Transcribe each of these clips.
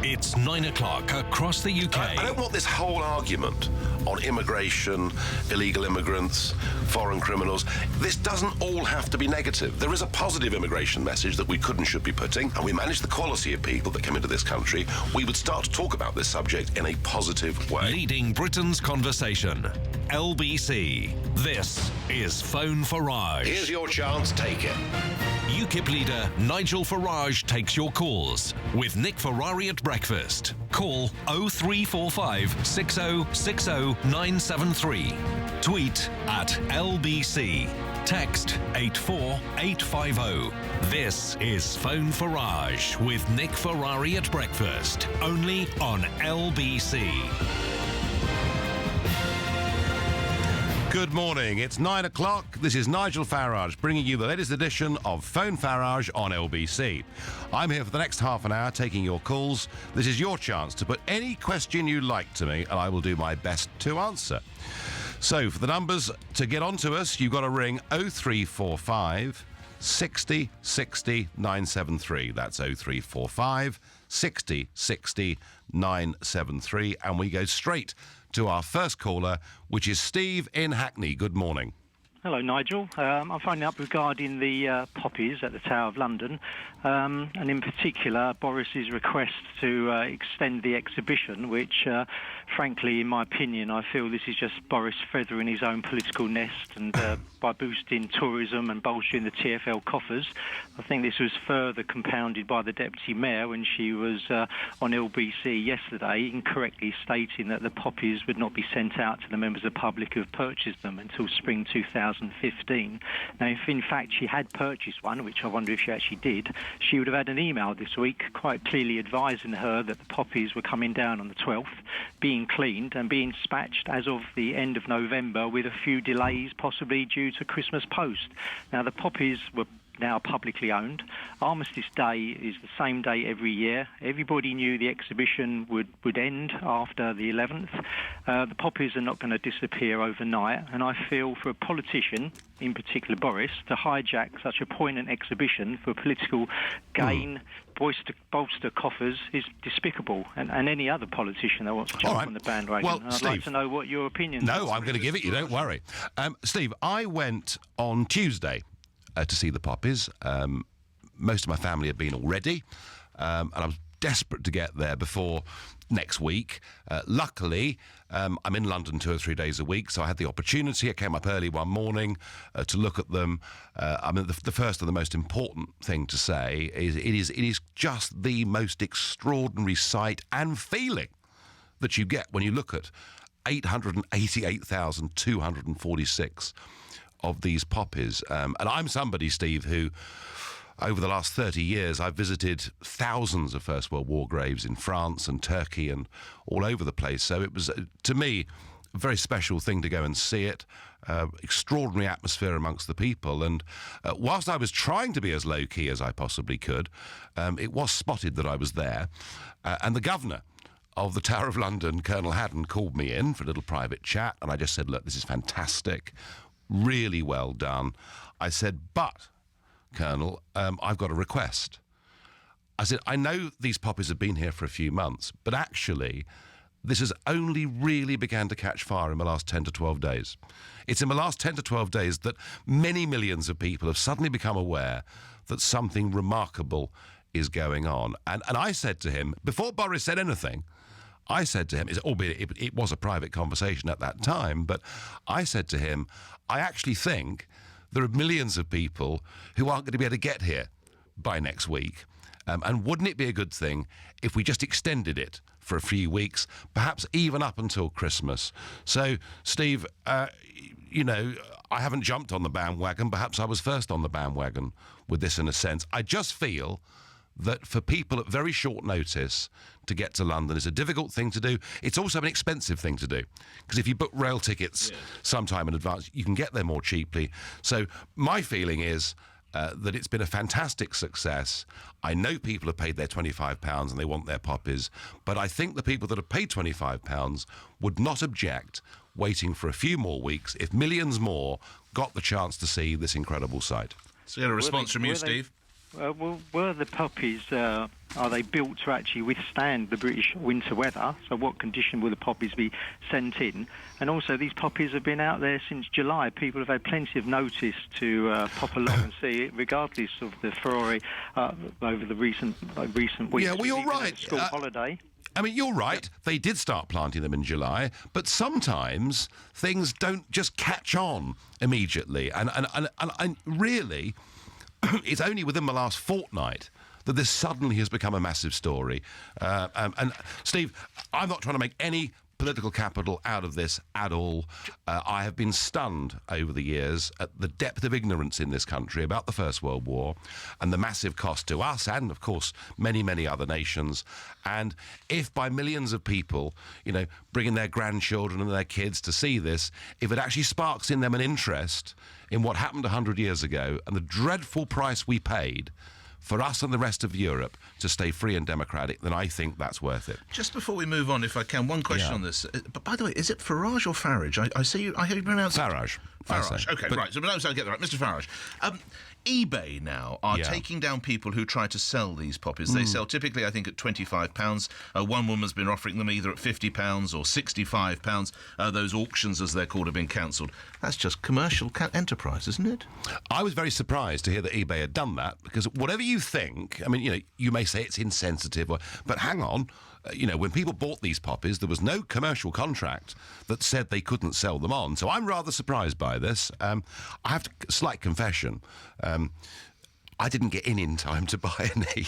It's 9 o'clock across the UK. I don't want this whole argument on immigration, illegal immigrants, foreign criminals. This doesn't all have to be negative. There is a positive immigration message that we could and should be putting, and we manage the quality of people that come into this country. We would start to talk about this subject in a positive way. Leading Britain's conversation. LBC. This is Phone Farage. Here's your chance, take it. Ukip leader Nigel Farage takes your calls with Nick Ferrari at breakfast. Call 0345 6060 973. Tweet at LBC. Text 84850. This is Phone Farage with Nick Ferrari at breakfast. Only on LBC. Good morning, it's 9 o'clock. This is Nigel Farage bringing you the latest edition of Phone Farage on LBC. I'm here for the next half an hour taking your calls. This is your chance to put any question you like to me and I will do my best to answer. So for the numbers to get on to us, you've got to ring 0345 60 60 973. That's 0345 60 60 973. And we go straight to our first caller, which is Steve in Hackney. Good morning. Hello, Nigel. I'm phoning up regarding the poppies at the Tower of London, and in particular Boris's request to extend the exhibition, which, frankly, in my opinion, I feel this is just Boris feathering his own political nest, and by boosting tourism and bolstering the TfL coffers. I think this was further compounded by the Deputy Mayor when she was on LBC yesterday, incorrectly stating that the poppies would not be sent out to the members of the public who have purchased them until spring 2015. Now, if in fact she had purchased one, which I wonder if she actually did, she would have had an email this week quite clearly advising her that the poppies were coming down on the 12th, being cleaned and being dispatched as of the end of November, with a few delays possibly due to Christmas post. Now, the poppies were now publicly owned. Armistice Day is the same day every year. Everybody knew the exhibition would end after the 11th. The poppies are not going to disappear overnight, and I feel for a politician, in particular Boris, to hijack such a poignant exhibition for political gain, bolster coffers, is despicable. And any other politician that wants to jump on the bandwagon. Well, I'd Steve, like to know what your opinion is. No, I'm going to give it you, don't worry. Steve, I went on Tuesday to see the poppies. Most of my family had been already, and I was desperate to get there before next week. Luckily, I'm in London 2 or 3 days a week, so I had the opportunity. I came up early one morning to look at them. I mean, the first and the most important thing to say is it is just the most extraordinary sight and feeling that you get when you look at 888,246 of these poppies. And I'm somebody, Steve, who over the last 30 years I've visited thousands of First World War graves in France and Turkey and all over the place. So it was, to me, a very special thing to go and see it. Extraordinary atmosphere amongst the people. And whilst I was trying to be as low-key as I possibly could, it was spotted that I was there. And the governor of the Tower of London, Colonel Haddon, called me in for a little private chat, and I just said, look, this is fantastic. Really well done. I said, but, Colonel, I've got a request. I said, I know these poppies have been here for a few months, but actually, this has only really began to catch fire in the last 10 to 12 days. It's in the last 10 to 12 days that many millions of people have suddenly become aware that something remarkable is going on. And I said to him, before Boris said anything, I said to him, albeit it was a private conversation at that time, but I said to him, I actually think there are millions of people who aren't going to be able to get here by next week. And wouldn't it be a good thing if we just extended it for a few weeks, perhaps even up until Christmas? So, Steve, you know, I haven't jumped on the bandwagon. Perhaps I was first on the bandwagon with this in a sense. I just feel that for people at very short notice to get to London is a difficult thing to do. It's also an expensive thing to do, because if you book rail tickets sometime in advance, you can get there more cheaply. So my feeling is that it's been a fantastic success. I know people have paid their £25 and they want their poppies, but I think the people that have paid £25 would not object waiting for a few more weeks if millions more got the chance to see this incredible sight. So you had a response from you, Steve? Well, were the poppies, are they built to actually withstand the British winter weather? So what condition will the poppies be sent in? And also, these poppies have been out there since July. People have had plenty of notice to pop along and see it, regardless of the furore over the recent weeks. Yeah, well, you're right. School holiday. I mean, you're right. They did start planting them in July, but sometimes things don't just catch on immediately. And really, it's only within the last fortnight that this suddenly has become a massive story. And Steve, I'm not trying to make any political capital out of this at all. I have been stunned over the years at the depth of ignorance in this country about the First World War and the massive cost to us and, of course, many, many other nations. And if by millions of people, bringing their grandchildren and their kids to see this, if it actually sparks in them an interest in what happened 100 years ago and the dreadful price we paid for us and the rest of Europe to stay free and democratic, then I think that's worth it. Just before we move on, if I can, one question on this. But by the way, is it Farage or Farage? I hear you pronounce Farage. Farage. Okay, right. So I get that right. Mr. Farage. eBay now are taking down people who try to sell these poppies. They sell typically, I think, at £25. One woman's been offering them either at £50 or £65. Those auctions, as they're called, have been cancelled. That's just commercial enterprise, isn't it? I was very surprised to hear that eBay had done that, because whatever you think, I mean, you may say it's insensitive, but hang on. When people bought these poppies, there was no commercial contract that said they couldn't sell them on. So I'm rather surprised by this. I have to, slight confession. I didn't get in time to buy any.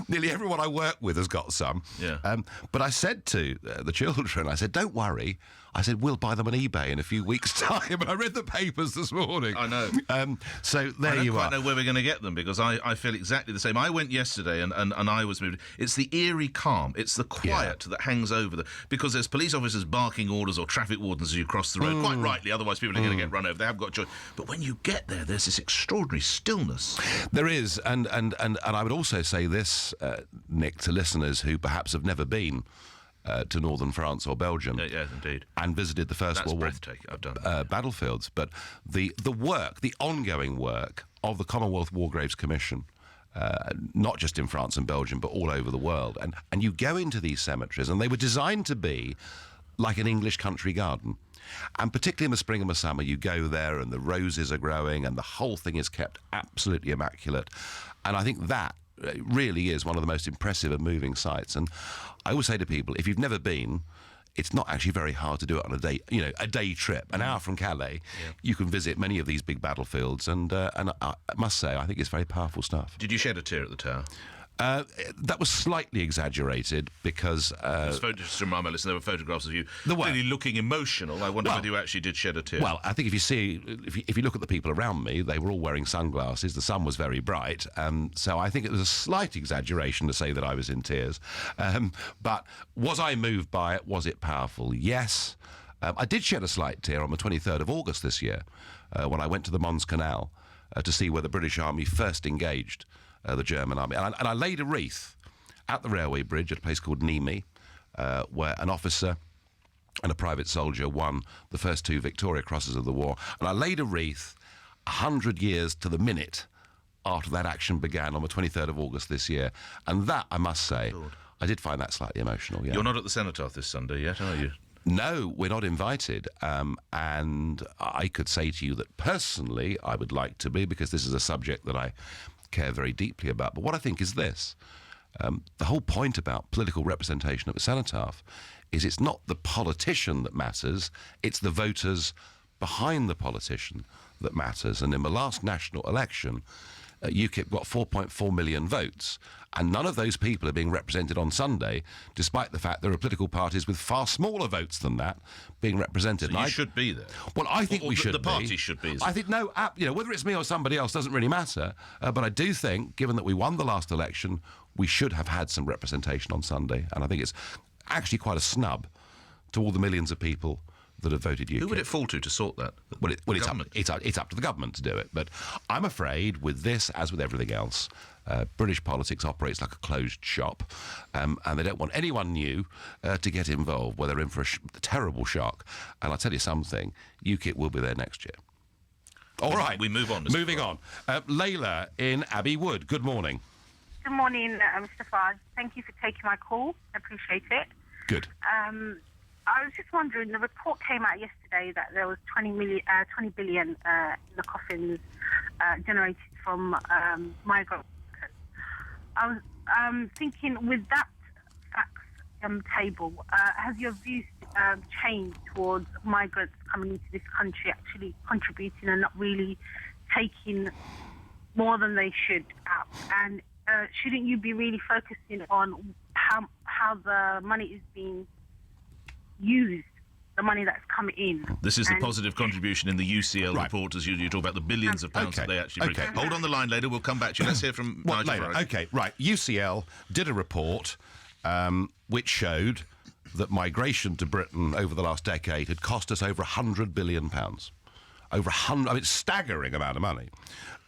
Nearly everyone I work with has got some. Yeah. But I said to the children, I said, don't worry. I said, we'll buy them on eBay in a few weeks' time. And I read the papers this morning. I know. So there you are. I don't quite know where we're going to get them, because I feel exactly the same. I went yesterday and I was moved. It's the eerie calm. It's the quiet that hangs over them. Because there's police officers barking orders or traffic wardens as you cross the road. Quite rightly, otherwise people are going to get run over. They haven't got choice. But when you get there, there's this extraordinary stillness. There is. And I would also say this, Nick, to listeners who perhaps have never been to northern France or Belgium, yes, indeed, and visited the First World War I've done battlefields. But the work, the ongoing work of the Commonwealth War Graves Commission, not just in France and Belgium, but all over the world, and you go into these cemeteries, and they were designed to be like an English country garden. And particularly in the spring and the summer, you go there and the roses are growing and the whole thing is kept absolutely immaculate. And I think that really is one of the most impressive and moving sights. And I always say to people, if you've never been, it's not actually very hard to do it on a day trip. An hour from Calais, you can visit many of these big battlefields. And I must say, I think it's very powerful stuff. Did you shed a tear at the Tower? That was slightly exaggerated because... just to remind my listeners, there were photographs of you really looking emotional. I wonder whether you actually did shed a tear. Well, I think if you look at the people around me, they were all wearing sunglasses. The sun was very bright. So I think it was a slight exaggeration to say that I was in tears. But was I moved by it? Was it powerful? Yes. I did shed a slight tear on the 23rd of August this year when I went to the Mons Canal to see where the British Army first engaged the German army. And I laid a wreath at the railway bridge at a place called Nîmes, where an officer and a private soldier won the first 2 Victoria Crosses of the war. And I laid a wreath 100 years to the minute after that action began on the 23rd of August this year. And that, I must say, I did find that slightly emotional. Yeah. You're not at the Cenotaph this Sunday yet, are you? No, we're not invited. And I could say to you that personally I would like to be, because this is a subject that I care very deeply about. But what I think is this. The whole point about political representation at the Cenotaph is it's not the politician that matters, it's the voters behind the politician that matters. And in the last national election, Ukip got 4.4 million votes, and none of those people are being represented on Sunday, despite the fact there are political parties with far smaller votes than that being represented. So you should be there. Well, I think we should be. The party should be. I think, whether it's me or somebody else doesn't really matter, but I do think, given that we won the last election, we should have had some representation on Sunday, and I think it's actually quite a snub to all the millions of people that have voted UKIP. Who would it fall to sort that? Well, it's up to the government to do it. But I'm afraid with this, as with everything else, British politics operates like a closed shop, and they don't want anyone new to get involved, where they're in for a terrible shock. And I'll tell you something, UKIP will be there next year. All right. We move on. Moving on. Layla in Abbey Wood, good morning. Good morning, Mr. Farage. Thank you for taking my call. I appreciate it. Good. I was just wondering, the report came out yesterday that there was 20 billion in the coffins generated from migrant workers. I was thinking, with that facts table, has your views changed towards migrants coming into this country actually contributing and not really taking more than they should out? And shouldn't you be really focusing on how the money is being used, the money that's come in? This is the positive contribution in the UCL report, as you talk about the billions of pounds that they actually bring. Hold on the line, later. We'll come back to you. Let's hear from Nigel Farage. Okay, right. UCL did a report which showed that migration to Britain over the last decade had cost us over £100 billion. Over 100, I mean, it's a staggering amount of money.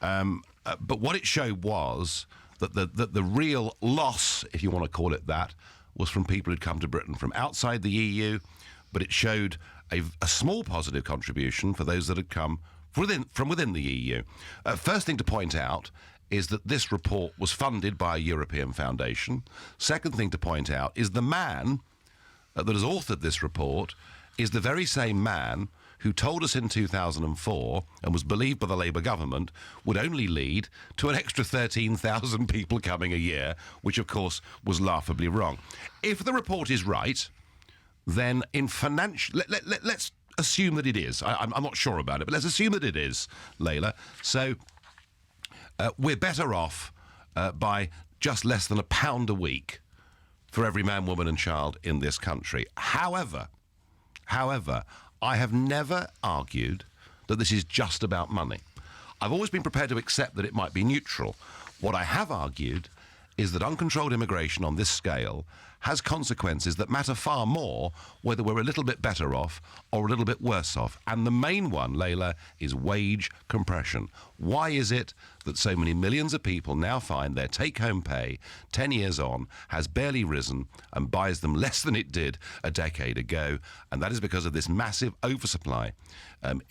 But what it showed was that the real loss, if you want to call it that, was from people who'd come to Britain from outside the EU, but it showed a small positive contribution for those that had come from within the EU. First thing to point out is that this report was funded by a European foundation. Second thing to point out is the man that has authored this report is the very same man who told us in 2004 and was believed by the Labour government would only lead to an extra 13,000 people coming a year, which of course was laughably wrong. If the report is right, then in financial... Let's assume that it is. I'm not sure about it, but let's assume that it is, Layla. So we're better off by just less than £1 a week for every man, woman and child in this country. However, I have never argued that this is just about money. I've always been prepared to accept that it might be neutral. What I have argued is that uncontrolled immigration on this scale has consequences that matter far more whether we're a little bit better off or a little bit worse off. And the main one, Layla, is wage compression. Why is it that so many millions of people now find their take-home pay 10 years on has barely risen and buys them less than it did a decade ago? And that is because of this massive oversupply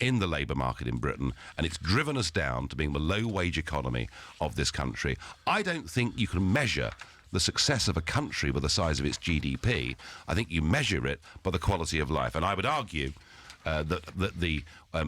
in the labour market in Britain, and it's driven us down to being the low-wage economy of this country. I don't think you can measure the success of a country by the size of its GDP. I think you measure it by the quality of life. And I would argue that the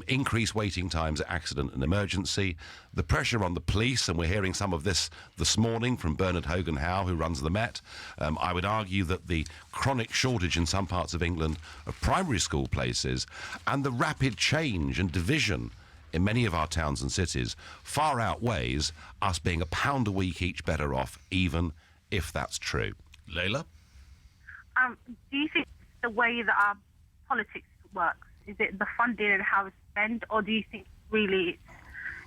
increased waiting times at accident and emergency, the pressure on the police, and we're hearing some of this morning from Bernard Hogan-Howe, who runs the Met. I would argue that the chronic shortage in some parts of England of primary school places and the rapid change and division in many of our towns and cities far outweighs us being £1 a week each better off, even if that's true. Layla? Do you think it's the way that our politics works? Is it the funding and how it's spent, or do you think really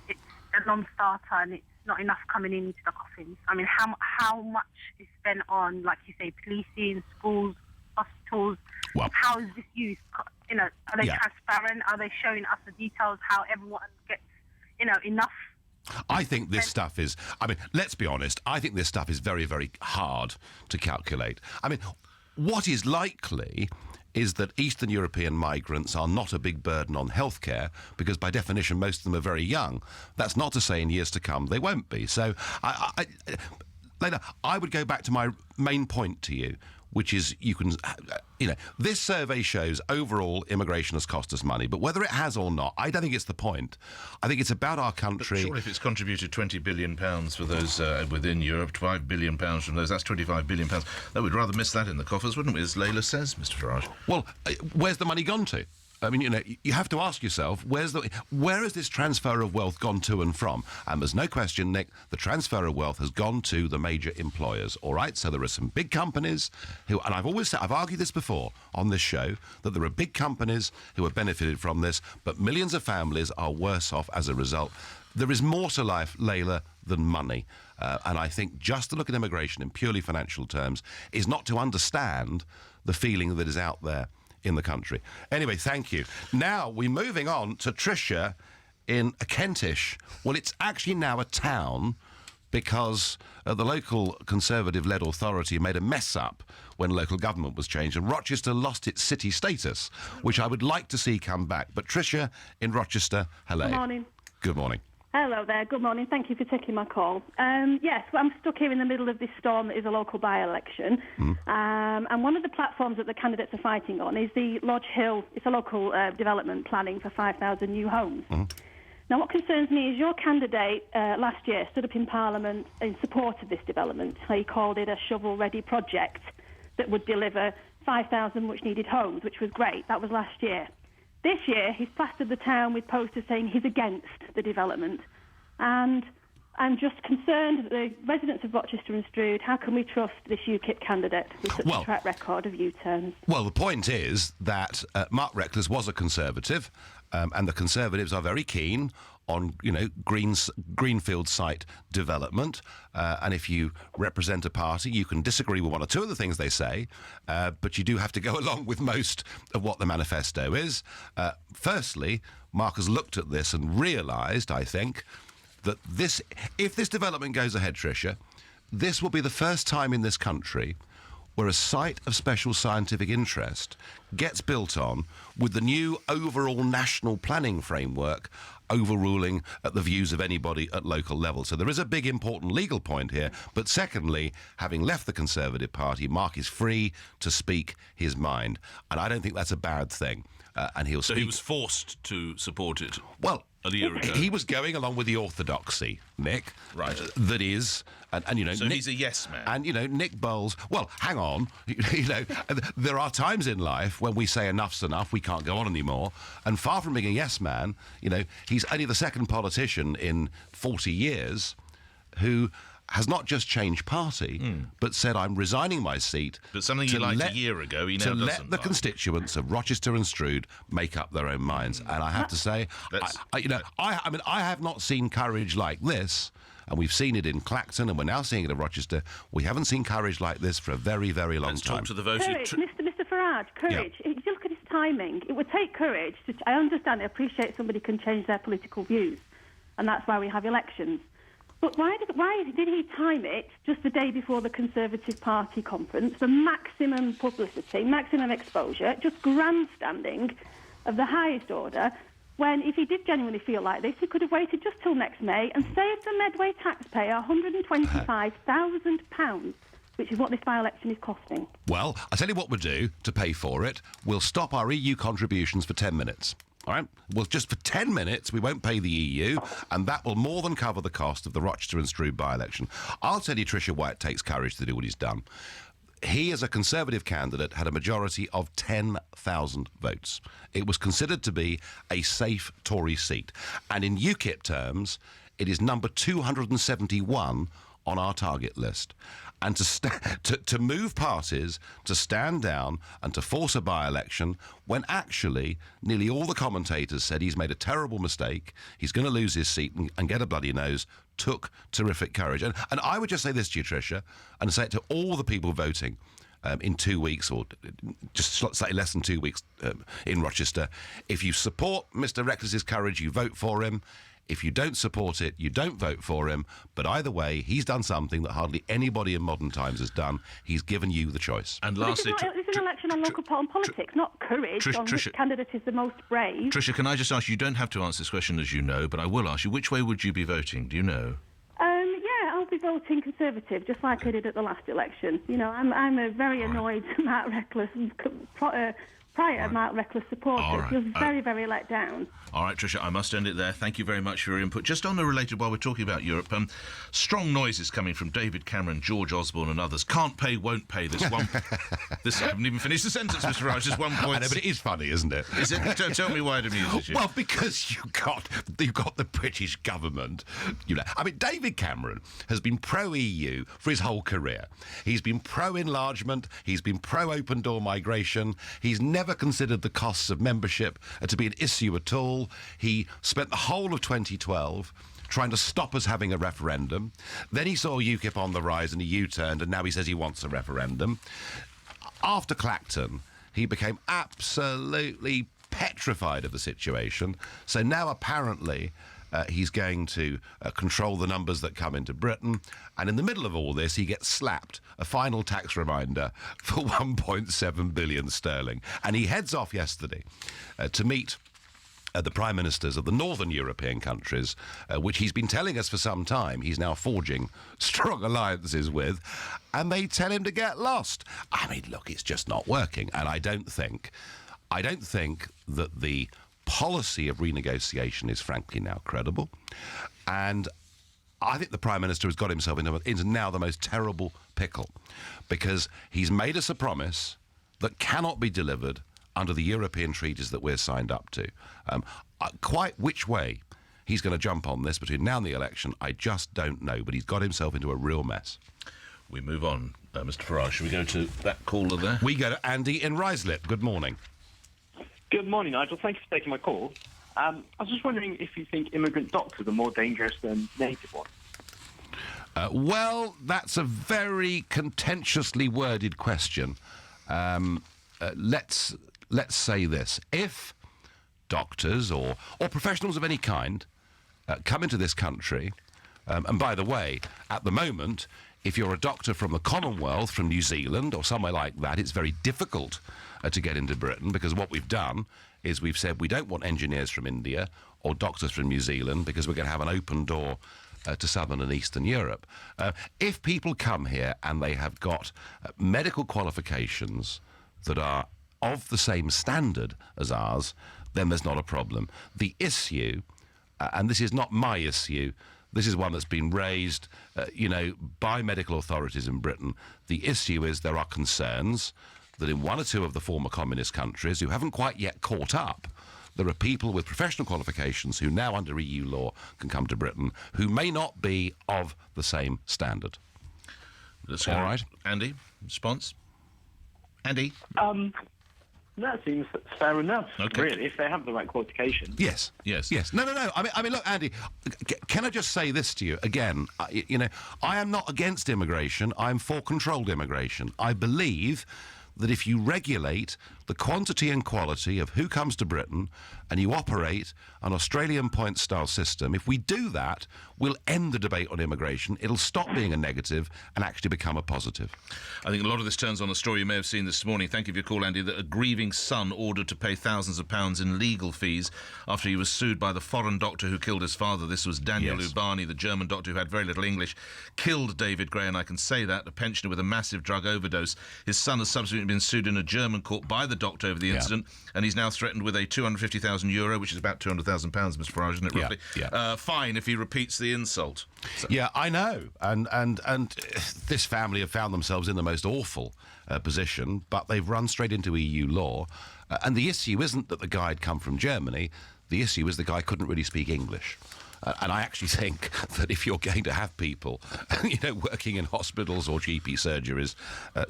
it's a non-starter and it's not enough coming into the coffins? I mean, how much is spent on, like you say, policing, schools, hospitals? Well, how is this used? You know, are they transparent? Are they showing us the details, how everyone gets, enough? I think this stuff is, let's be honest, I think this stuff is very, very hard to calculate. What is likely is that Eastern European migrants are not a big burden on healthcare because, by definition, most of them are very young. That's not to say in years to come they won't be. So, Lena, I would go back to my main point to you, which is this survey shows overall immigration has cost us money, but whether it has or not, I don't think it's the point. I think it's about our country. But surely if it's contributed £20 billion for those within Europe, £5 billion from those, that's £25 billion. That we'd rather miss that in the coffers, wouldn't we, as Layla says, Mr. Farage? Well, where's the money gone to? You have to ask yourself, where has this transfer of wealth gone to and from? And there's no question, Nick, the transfer of wealth has gone to the major employers, all right? So there are some big companies who, and I've argued this before on this show, that there are big companies who have benefited from this, but millions of families are worse off as a result. There is more to life, Layla, than money. And I think just to look at immigration in purely financial terms is not to understand the feeling that is out there in the country. Anyway, thank you. Now, we're moving on to Tricia in Kentish. Well, it's actually now a town because the local Conservative-led authority made a mess up when local government was changed, and Rochester lost its city status, which I would like to see come back. But Tricia in Rochester, hello. Good morning. Good morning. Hello there. Good morning. Thank you for taking my call. Yes, well, I'm stuck here in the middle of this storm that is a local by-election. And one of the platforms that the candidates are fighting on is the Lodge Hill. It's a local development planning for 5,000 new homes. Now, what concerns me is your candidate last year stood up in Parliament in support of this development. He called it a shovel-ready project that would deliver 5,000 much-needed homes, which was great. That was last year. This year, he's plastered the town with posters saying he's against the development. And I'm just concerned that the residents of Rochester and Stroud, how can we trust this Ukip candidate with such a track record of U-turns? Well, the point is that Mark Reckless was a Conservative, and the Conservatives are very keen on, greenfield site development. And if you represent a party, you can disagree with one or two of the things they say, but you do have to go along with most of what the manifesto is. Firstly, Mark has looked at this and realised, I think, that if this development goes ahead, Tricia, this will be the first time in this country where a site of special scientific interest gets built on with the new overall national planning framework overruling the views of anybody at local level. So there is a big important legal point here. But secondly, having left the Conservative Party, Mark is free to speak his mind. And I don't think that's a bad thing. And he'll speak. So he was forced to support it? Well, a year ago. He was going along with the orthodoxy, Nick. Right. That is, and So Nick, he's a yes man. And, Nick Bowles, well, hang on. There are times in life when we say enough's enough, we can't go on anymore. And far from being a yes man, he's only the second politician in 40 years who has not just changed party, but said, I'm resigning my seat. But something you liked a year ago, he now doesn't let the constituents of Rochester and Stroud make up their own minds. And I have to say, I have not seen courage like this, and we've seen it in Clacton, and we're now seeing it in Rochester. We haven't seen courage like this for a very, very long time. Talk to the voters. Courage, Mr. Farage, courage. Yeah. If you look at his timing, it would take courage. I understand, I appreciate somebody can change their political views, and that's why we have elections. But why did he time it just the day before the Conservative Party conference for maximum publicity, maximum exposure, just grandstanding of the highest order, when if he did genuinely feel like this, he could have waited just till next May and saved the Medway taxpayer £125,000, which is what this by-election is costing. Well, I'll tell you what we'll do to pay for it. We'll stop our EU contributions for 10 minutes. All right? Well, just for 10 minutes, we won't pay the EU, and that will more than cover the cost of the Rochester and Stroud by-election. I'll tell you, Tricia, why it takes courage to do what he's done. He, as a Conservative candidate, had a majority of 10,000 votes. It was considered to be a safe Tory seat. And in UKIP terms, it is number 271 on our target list. And to move parties to stand down and to force a by-election when actually nearly all the commentators said he's made a terrible mistake, he's going to lose his seat and get a bloody nose, took terrific courage. And I would just say this to you, Tricia, and say it to all the people voting in 2 weeks, or just slightly less than 2 weeks in Rochester. If you support Mr. Reckless's courage, you vote for him. If you don't support it, you don't vote for him. But either way, he's done something that hardly anybody in modern times has done. He's given you the choice. And lastly, this is an election on local politics, not courage on which candidate is the most brave. Tricia, can I just ask you, don't have to answer this question as you know, but I will ask you, which way would you be voting? Do you know? Yeah, I'll be voting Conservative, just like I did at the last election. I'm a very annoyed Mark Reckless Mark Reckless supporter. He was very, very let down. All right, Tricia, I must end it there. Thank you very much for your input. Just on the related, while we're talking about Europe, strong noises coming from David Cameron, George Osborne and others. Can't pay, won't pay. This one... I haven't even finished the sentence, Mr. Farage. Just 1 point. I know, but it is funny, isn't it? Is it? Tell me why it amuses you. Well, because you've got the British government. David Cameron has been pro-EU for his whole career. He's been pro-enlargement. He's been pro-open door migration. He's never considered the costs of membership to be an issue at all. He spent the whole of 2012 trying to stop us having a referendum. Then he saw UKIP on the rise and he U-turned, and now he says he wants a referendum. After Clacton, he became absolutely petrified of the situation. So now apparently he's going to control the numbers that come into Britain. And in the middle of all this, he gets slapped a final tax reminder for 1.7 billion sterling. And he heads off yesterday to meet the prime ministers of the northern European countries, which he's been telling us for some time he's now forging strong alliances with, and they tell him to get lost. I mean, look, it's just not working, and I don't think that the policy of renegotiation is frankly now credible, and I think the Prime Minister has got himself into now the most terrible pickle, because he's made us a promise that cannot be delivered under the European treaties that we're signed up to. Quite which way he's going to jump on this between now and the election, I just don't know, but he's got himself into a real mess. We move on, Mr. Farage. Shall we go to that caller there? We go to Andy in Ruislip. Good morning. Good morning, Nigel. Thank you for taking my call. I was just wondering if you think immigrant doctors are more dangerous than native ones. Well, that's a very contentiously worded question. Let's say this. If doctors or professionals of any kind come into this country, and by the way, at the moment, if you're a doctor from the Commonwealth, from New Zealand or somewhere like that, it's very difficult to get into Britain, because what we've done is we've said we don't want engineers from India or doctors from New Zealand, because we're going to have an open door to Southern and Eastern Europe. If people come here and they have got medical qualifications that are of the same standard as ours, then there's not a problem. The issue, and this is not my issue, this is one that's been raised, by medical authorities in Britain. The issue is there are concerns that in one or two of the former communist countries who haven't quite yet caught up, there are people with professional qualifications who now under EU law can come to Britain who may not be of the same standard. All right. Andy, response? Andy? That seems fair enough, Okay. really, if they have the right qualifications. Yes. No. I mean, look, Andy, can I just say this to you again? I am not against immigration. I'm for controlled immigration. I believe that if you regulate the quantity and quality of who comes to Britain and you operate an Australian point-style system, if we do that, we'll end the debate on immigration. It'll stop being a negative and actually become a positive. I think a lot of this turns on a story you may have seen this morning. Thank you for your call, Andy, that a grieving son ordered to pay thousands of pounds in legal fees after he was sued by the foreign doctor who killed his father. This was Daniel Ubani, the German doctor who had very little English, killed David Gray, and I can say that, a pensioner with a massive drug overdose. His son has subsequently been sued in a German court by the doctor over the incident, and he's now threatened with a €250,000, which is about £200,000, Mr. Farage, isn't it, roughly? Fine if he repeats the insult. So. Yeah, I know. And this family have found themselves in the most awful position, but they've run straight into EU law. And the issue isn't that the guy had come from Germany. The issue is the guy couldn't really speak English. And I actually think that if you're going to have people, working in hospitals or GP surgeries,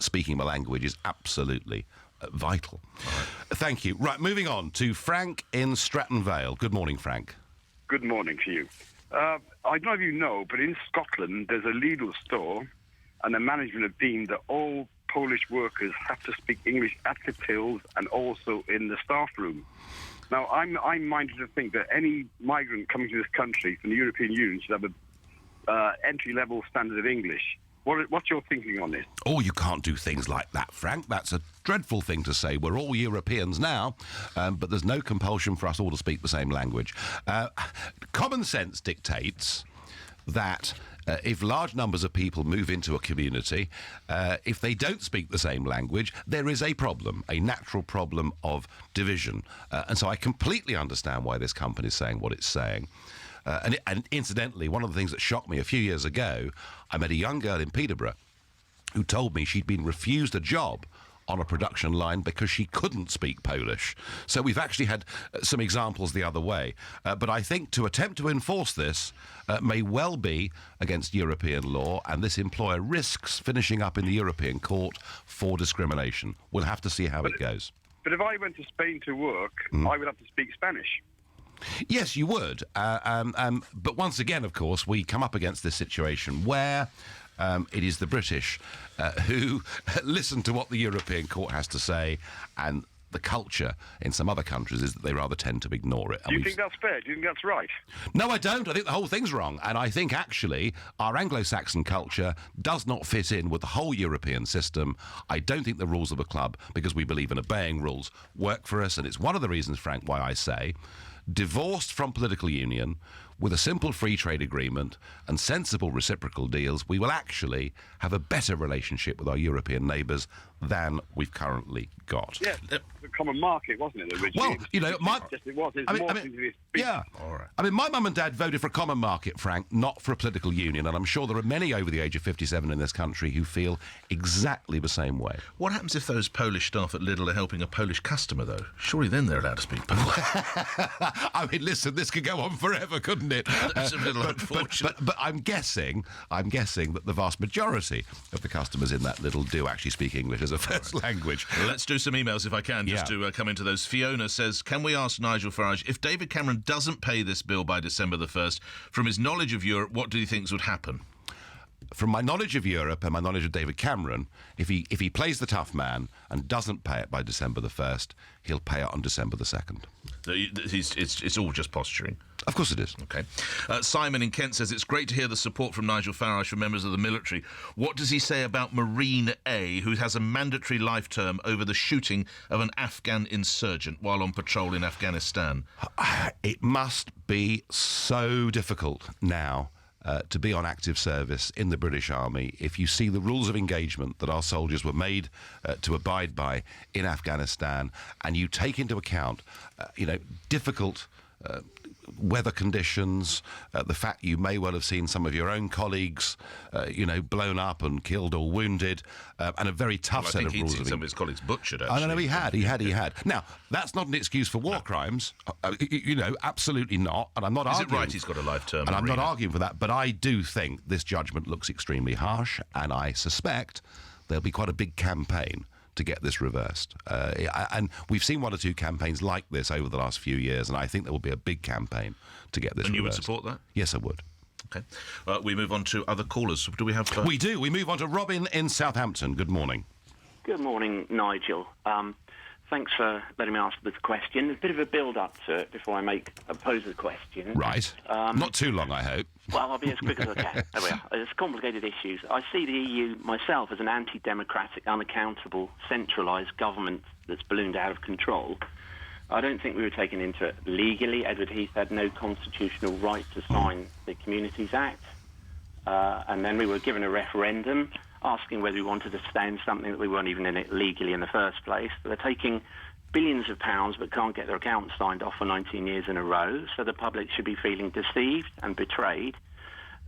speaking the language is absolutely vital. Right. Thank you. Right, moving on to Frank in Stratton Vale. Good morning, Frank. Good morning to you. I don't know if you know, but in Scotland there's a Lidl store, and the management have deemed that all Polish workers have to speak English at the tills and also in the staff room. Now, I'm minded to think that any migrant coming to this country from the European Union should have a entry-level standard of English. What's your thinking on this? Oh, you can't do things like that, Frank. That's a dreadful thing to say. We're all Europeans now, but there's no compulsion for us all to speak the same language. Common sense dictates that if large numbers of people move into a community, if they don't speak the same language, there is a problem, a natural problem of division. And so I completely understand why this company is saying what it's saying. And incidentally, one of the things that shocked me a few years ago, I met a young girl in Peterborough who told me she'd been refused a job on a production line because she couldn't speak Polish. So we've actually had some examples the other way. But I think to attempt to enforce this may well be against European law, and this employer risks finishing up in the European court for discrimination. We'll have to see how it goes. But if I went to Spain to work, I would have to speak Spanish. Yes, you would. But once again, of course, we come up against this situation where it is the British who listen to what the European court has to say, and the culture in some other countries is that they rather tend to ignore it. Do you think that's fair? Do you think that's right? No, I don't. I think the whole thing's wrong. And I think, actually, our Anglo-Saxon culture does not fit in with the whole European system. I don't think the rules of a club, because we believe in obeying rules, work for us. And it's one of the reasons, Frank, why I say divorced from political union, with a simple free trade agreement and sensible reciprocal deals, we will actually have a better relationship with our European neighbours than we've currently got. Yeah, the common market, wasn't it, originally? Well, you know, my... It was. Yeah. All right. I mean, my mum and dad voted for a common market, Frank, not for a political union, and I'm sure there are many over the age of 57 in this country who feel exactly the same way. What happens if those Polish staff at Lidl are helping a Polish customer, though? Surely then they're allowed to speak Polish. I mean, listen, this could go on forever, couldn't it? That's a little unfortunate. But I'm guessing that the vast majority of the customers in that Lidl do actually speak English as a first language. Let's do some emails if I can, just to come into those. Fiona says, can we ask Nigel Farage, if David Cameron doesn't pay this bill by December the 1st, from his knowledge of Europe, what do you think would happen? From my knowledge of Europe and my knowledge of David Cameron, if he plays the tough man and doesn't pay it by December the 1st, he'll pay it on December the 2nd. It's all just posturing. Of course it is. Okay. Simon in Kent says, it's great to hear the support from Nigel Farage for members of the military. What does he say about Marine A, who has a mandatory life term over the shooting of an Afghan insurgent while on patrol in Afghanistan? It must be so difficult now to be on active service in the British Army if you see the rules of engagement that our soldiers were made to abide by in Afghanistan, and you take into account, difficult weather conditions, the fact you may well have seen some of your own colleagues, blown up and killed or wounded, and a very tough set of rules. I think he'd seen some of his colleagues butchered, actually. I don't know, he had. Now, that's not an excuse for war crimes, absolutely not, and I'm not arguing... Is it right he's got a life term? And I'm not arguing for that, but I do think this judgment looks extremely harsh, and I suspect there'll be quite a big campaign to get this reversed. And we've seen one or two campaigns like this over the last few years, and I think there will be a big campaign to get this reversed. And you would support that? Yes, I would. Okay. We move on to other callers. Do we have... We do. We move on to Robin in Southampton. Good morning. Good morning, Nigel. Thanks for letting me ask the question. A bit of a build-up to it before I pose the question. Right. Not too long, I hope. Well, I'll be as quick as I can. There we are. It's complicated issues. I see the EU myself as an anti-democratic, unaccountable, centralised government that's ballooned out of control. I don't think we were taken into it legally. Edward Heath had no constitutional right to sign the Communities Act. And then we were given a referendum asking whether we wanted to stay in something that we weren't even in it legally in the first place. They're taking billions of pounds but can't get their accounts signed off for 19 years in a row, so the public should be feeling deceived and betrayed.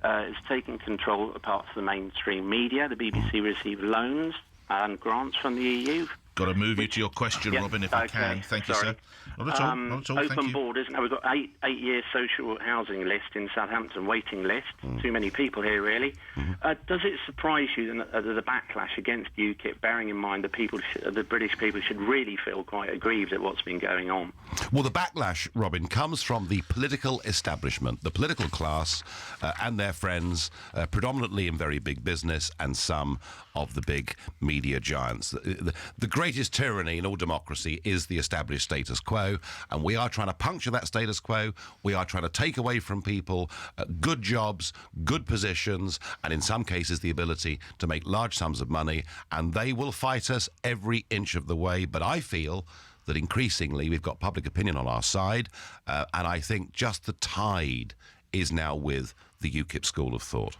It's taking control of parts of the mainstream media. The BBC receive loans and grants from the EU. Got to move you to your question, Robin, if I can. Thank you, sir. Not at all. Not at all. Open Thank you. borders. Now, we've got eight-year social housing list in Southampton, waiting list. Too many people here, really. Does it surprise you that the backlash against UKIP, bearing in mind the British people should really feel quite aggrieved at what's been going on? Well, the backlash, Robin, comes from the political establishment, the political class and their friends, predominantly in very big business and some of the big media giants. The greatest tyranny in all democracy is the established status quo, and we are trying to puncture that status quo. We are trying to take away from people good jobs, good positions, and in some cases the ability to make large sums of money, and they will fight us every inch of the way. But I feel that increasingly we've got public opinion on our side, and I think just the tide is now with the UKIP school of thought.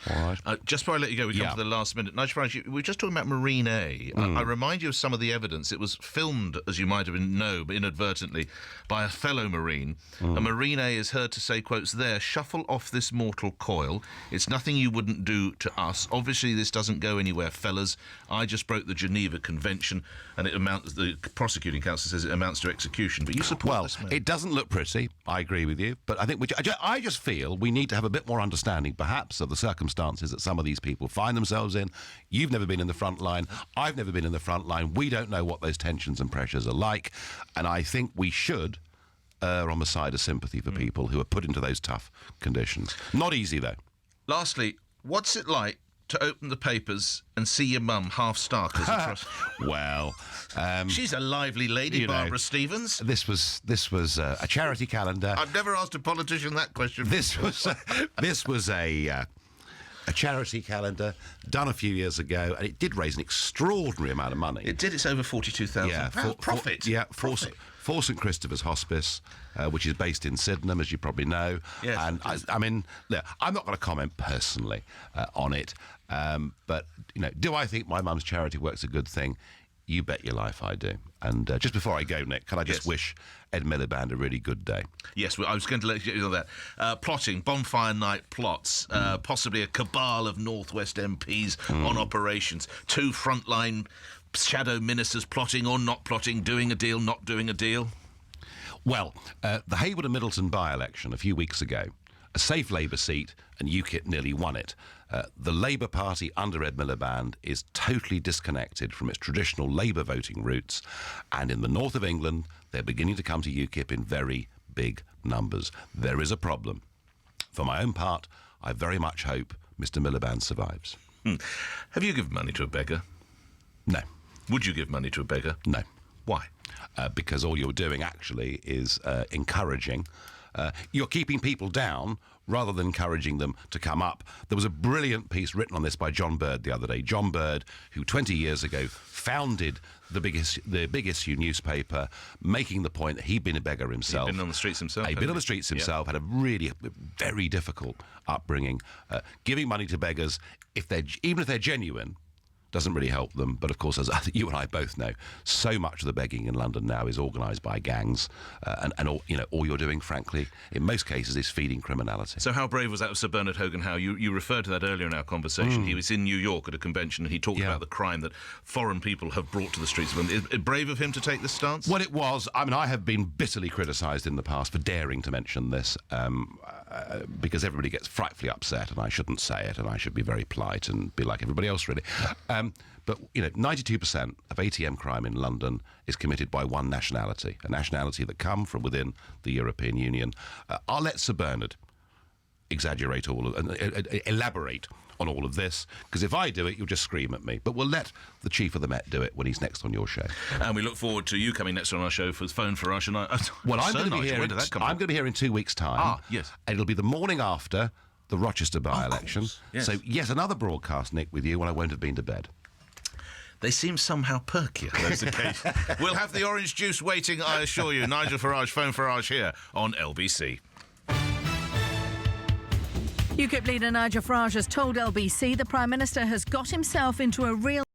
All right. Just before I let you go, we come to the last minute. Nigel Farage, we were just talking about Marine A. I remind you of some of the evidence. It was filmed, as you might have known, inadvertently, by a fellow Marine. A Marine A is heard to say, quotes, "There, shuffle off this mortal coil. It's nothing you wouldn't do to us. Obviously, this doesn't go anywhere, fellas. I just broke the Geneva Convention, and it amounts, the prosecuting counsel says it amounts to execution." But you support this man. It doesn't look pretty. I agree with you. But I think I just feel we need to have a bit more understanding, perhaps, of the circumstances that some of these people find themselves in. You've never been in the front line. I've never been in the front line. We don't know what those tensions and pressures are like. And I think we should err on the side of sympathy for people who are put into those tough conditions. Not easy, though. Lastly, what's it like to open the papers and see your mum half-stark as a trust? Well, she's a lively lady, Barbara Stevens. This was a charity calendar. I've never asked a politician that question. This was a A charity calendar done a few years ago, and it did raise an extraordinary amount of money. It did. It's over £42,000. Profit. For St Christopher's Hospice, which is based in Sydenham, as you probably know. Yes, and I mean, look, I'm not going to comment personally on it, but do I think my mum's charity work's a good thing? You bet your life I do. And just before I go, Nick, can I just wish Ed Miliband a really good day? Yes, I was going to let you know that. Plotting, bonfire night plots, possibly a cabal of North West MPs on operations, 2 frontline shadow ministers plotting or not plotting, doing a deal, not doing a deal. Well, the Hayward and Middleton by-election a few weeks ago, a safe Labour seat, and Ukip nearly won it. The Labour Party under Ed Miliband is totally disconnected from its traditional Labour voting roots, and in the north of England, they're beginning to come to Ukip in very big numbers. There is a problem. For my own part, I very much hope Mr Miliband survives. Have you given money to a beggar? No. Would you give money to a beggar? No. Why? Because all you're doing actually is encouraging. You're keeping people down rather than encouraging them to come up. There was a brilliant piece written on this by John Bird the other day. John Bird, who 20 years ago founded the big issue newspaper, making the point that he'd been a beggar himself. He'd been on the streets himself. He'd been on the streets himself, had a really very difficult upbringing. Giving money to beggars, even if they're genuine, doesn't really help them. But of course, as you and I both know, so much of the begging in London now is organised by gangs, and all you're doing, frankly, in most cases, is feeding criminality. So how brave was that of Sir Bernard Hogan-Howe? You referred to that earlier in our conversation. He was in New York at a convention, and he talked about the crime that foreign people have brought to the streets. Is it brave of him to take this stance? Well, it was. I mean, I have been bitterly criticised in the past for daring to mention this, because everybody gets frightfully upset, and I shouldn't say it, and I should be very polite and be like everybody else, really. But 92% of ATM crime in London is committed by one nationality, a nationality that come from within the European Union. I'll let Sir Bernard elaborate on all of this, because if I do it, you'll just scream at me. But we'll let the Chief of the Met do it when he's next on your show. And we look forward to you coming next on our show for Phone Farage. And I'm going to be here in 2 weeks' time. Ah, yes. And it'll be the morning after the Rochester by-election. Yes. So, yes, another broadcast, Nick, with you when I won't have been to bed. They seem somehow perkier, those occasions. We'll have the orange juice waiting, I assure you. Nigel Farage, Phone Farage here on LBC. UKIP leader Nigel Farage has told LBC the Prime Minister has got himself into a real